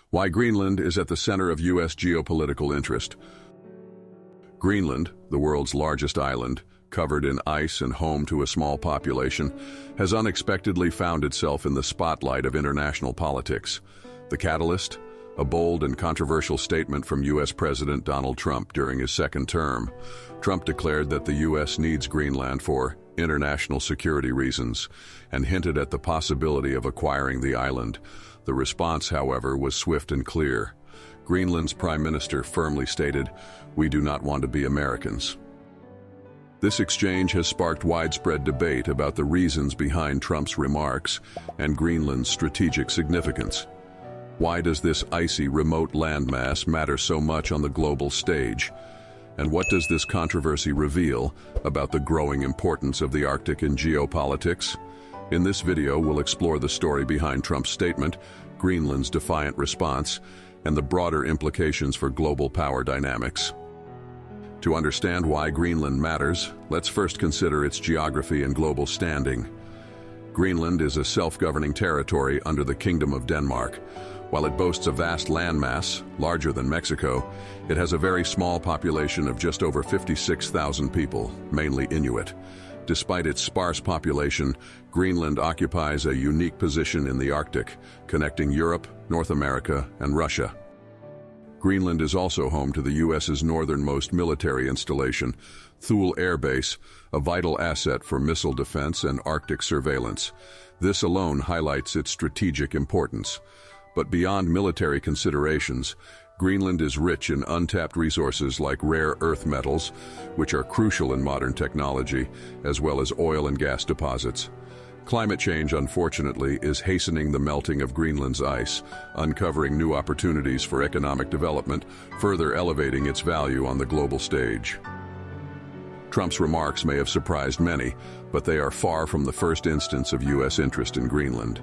Why Greenland is at the center of U.S. geopolitical interest. Greenland, the world's largest island, covered in ice and home to a small population, has unexpectedly found itself in the spotlight of international politics. The catalyst? A bold and controversial statement from U.S. President Donald Trump during his second term. Trump declared that the U.S. needs Greenland for international security reasons and hinted at the possibility of acquiring the island. The response, however, was swift and clear. Greenland's Prime Minister firmly stated, "We do not want to be Americans." This exchange has sparked widespread debate about the reasons behind Trump's remarks and Greenland's strategic significance. Why does this icy, remote landmass matter so much on the global stage? And what does this controversy reveal about the growing importance of the Arctic in geopolitics? In this video, we'll explore the story behind Trump's statement, Greenland's defiant response, and the broader implications for global power dynamics. To understand why Greenland matters, let's first consider its geography and global standing. Greenland is a self-governing territory under the Kingdom of Denmark. While it boasts a vast landmass, larger than Mexico, it has a very small population of just over 56,000 people, mainly Inuit. Despite its sparse population, Greenland occupies a unique position in the Arctic, connecting Europe, North America, and Russia. Greenland is also home to the U.S.'s northernmost military installation, Thule Air Base, a vital asset for missile defense and Arctic surveillance. This alone highlights its strategic importance. But beyond military considerations, Greenland is rich in untapped resources like rare earth metals, which are crucial in modern technology, as well as oil and gas deposits. Climate change, unfortunately, is hastening the melting of Greenland's ice, uncovering new opportunities for economic development, further elevating its value on the global stage. Trump's remarks may have surprised many, but they are far from the first instance of U.S. interest in Greenland.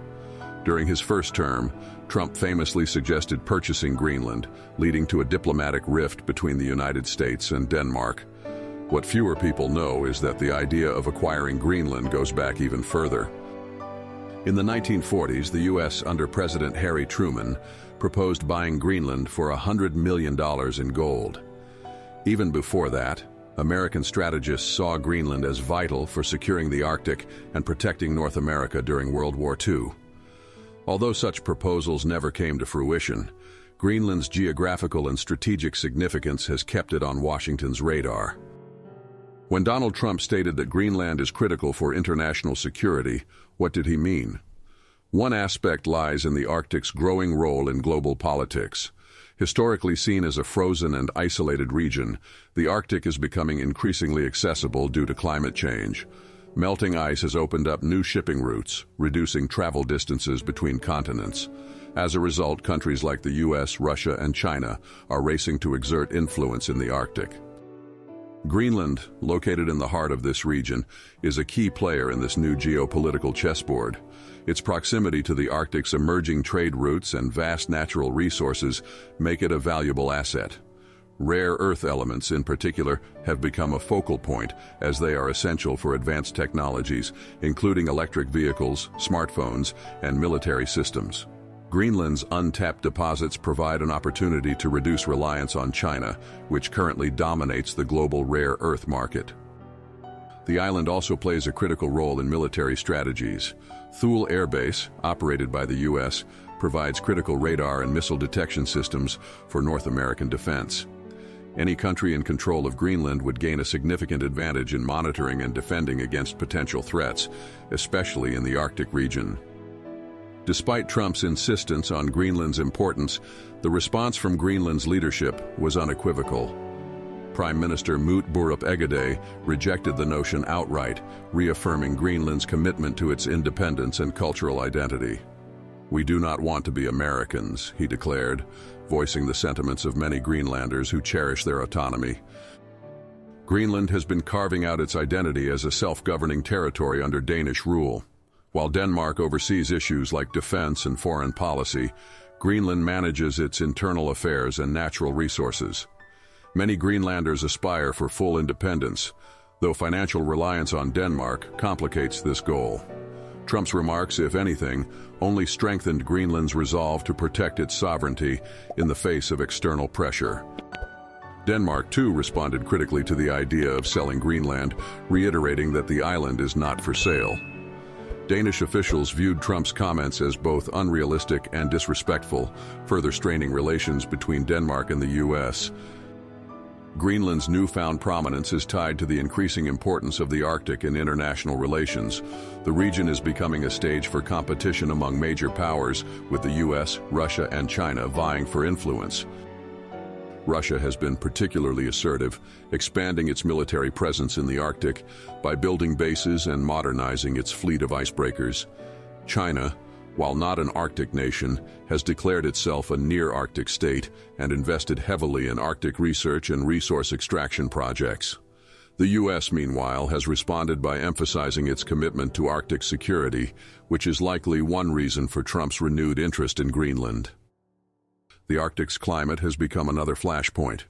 During his first term, Trump famously suggested purchasing Greenland, leading to a diplomatic rift between the United States and Denmark. What fewer people know is that the idea of acquiring Greenland goes back even further. In the 1940s, the U.S. under President Harry Truman proposed buying Greenland for $100 million in gold. Even before that, American strategists saw Greenland as vital for securing the Arctic and protecting North America during World War II. Although such proposals never came to fruition, Greenland's geographical and strategic significance has kept it on Washington's radar. When Donald Trump stated that Greenland is critical for international security, what did he mean? One aspect lies in the Arctic's growing role in global politics. Historically seen as a frozen and isolated region, the Arctic is becoming increasingly accessible due to climate change. Melting ice has opened up new shipping routes, reducing travel distances between continents. As a result, countries like the US, Russia, and China are racing to exert influence in the Arctic. Greenland, located in the heart of this region, is a key player in this new geopolitical chessboard. Its proximity to the Arctic's emerging trade routes and vast natural resources make it a valuable asset. Rare earth elements, in particular, have become a focal point as they are essential for advanced technologies, including electric vehicles, smartphones, and military systems. Greenland's untapped deposits provide an opportunity to reduce reliance on China, which currently dominates the global rare earth market. The island also plays a critical role in military strategies. Thule Air Base, operated by the U.S., provides critical radar and missile detection systems for North American defense. Any country in control of Greenland would gain a significant advantage in monitoring and defending against potential threats, especially in the Arctic region. Despite Trump's insistence on Greenland's importance, the response from Greenland's leadership was unequivocal. Prime Minister Moot Borup-Egede rejected the notion outright, reaffirming Greenland's commitment to its independence and cultural identity. "We do not want to be Americans," he declared, voicing the sentiments of many Greenlanders who cherish their autonomy. Greenland has been carving out its identity as a self-governing territory under Danish rule. While Denmark oversees issues like defense and foreign policy, Greenland manages its internal affairs and natural resources. Many Greenlanders aspire for full independence, though financial reliance on Denmark complicates this goal. Trump's remarks, if anything, only strengthened Greenland's resolve to protect its sovereignty in the face of external pressure. Denmark, too, responded critically to the idea of selling Greenland, reiterating that the island is not for sale. Danish officials viewed Trump's comments as both unrealistic and disrespectful, further straining relations between Denmark and the U.S. Greenland's newfound prominence is tied to the increasing importance of the Arctic in international relations. The region is becoming a stage for competition among major powers, with the U.S., Russia, and China vying for influence. Russia has been particularly assertive, expanding its military presence in the Arctic by building bases and modernizing its fleet of icebreakers. China, while not an Arctic nation, has declared itself a near-Arctic state and invested heavily in Arctic research and resource extraction projects. The U.S., meanwhile, has responded by emphasizing its commitment to Arctic security, which is likely one reason for Trump's renewed interest in Greenland. The Arctic's climate has become another flashpoint.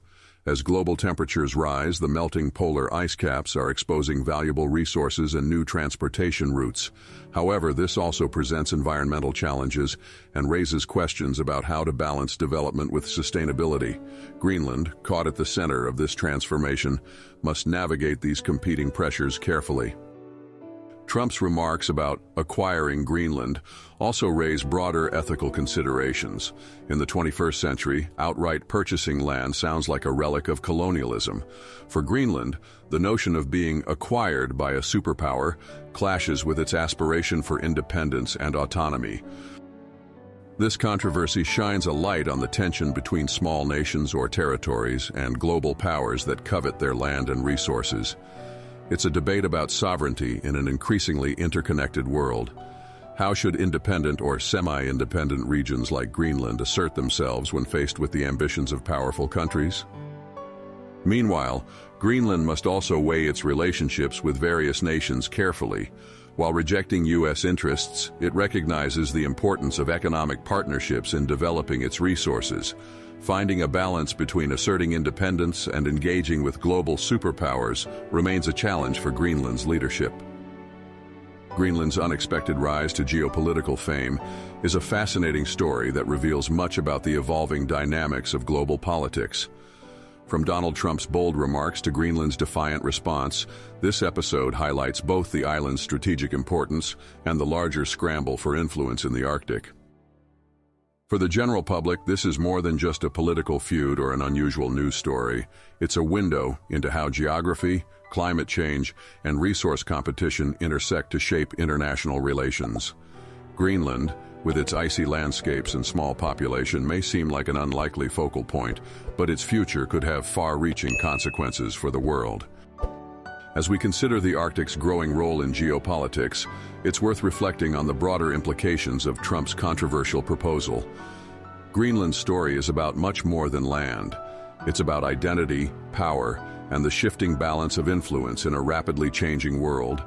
As global temperatures rise, the melting polar ice caps are exposing valuable resources and new transportation routes. However, this also presents environmental challenges and raises questions about how to balance development with sustainability. Greenland, caught at the center of this transformation, must navigate these competing pressures carefully. Trump's remarks about acquiring Greenland also raise broader ethical considerations. In the 21st century, outright purchasing land sounds like a relic of colonialism. For Greenland, the notion of being acquired by a superpower clashes with its aspiration for independence and autonomy. This controversy shines a light on the tension between small nations or territories and global powers that covet their land and resources. It's a debate about sovereignty in an increasingly interconnected world. How should independent or semi-independent regions like Greenland assert themselves when faced with the ambitions of powerful countries? Meanwhile, Greenland must also weigh its relationships with various nations carefully. While rejecting U.S. interests, it recognizes the importance of economic partnerships in developing its resources. Finding a balance between asserting independence and engaging with global superpowers remains a challenge for Greenland's leadership. Greenland's unexpected rise to geopolitical fame is a fascinating story that reveals much about the evolving dynamics of global politics. From Donald Trump's bold remarks to Greenland's defiant response, this episode highlights both the island's strategic importance and the larger scramble for influence in the Arctic. For the general public, this is more than just a political feud or an unusual news story. It's a window into how geography, climate change, and resource competition intersect to shape international relations. Greenland, with its icy landscapes and small population, may seem like an unlikely focal point, but its future could have far-reaching consequences for the world. As we consider the Arctic's growing role in geopolitics, it's worth reflecting on the broader implications of Trump's controversial proposal. Greenland's story is about much more than land. It's about identity, power, and the shifting balance of influence in a rapidly changing world.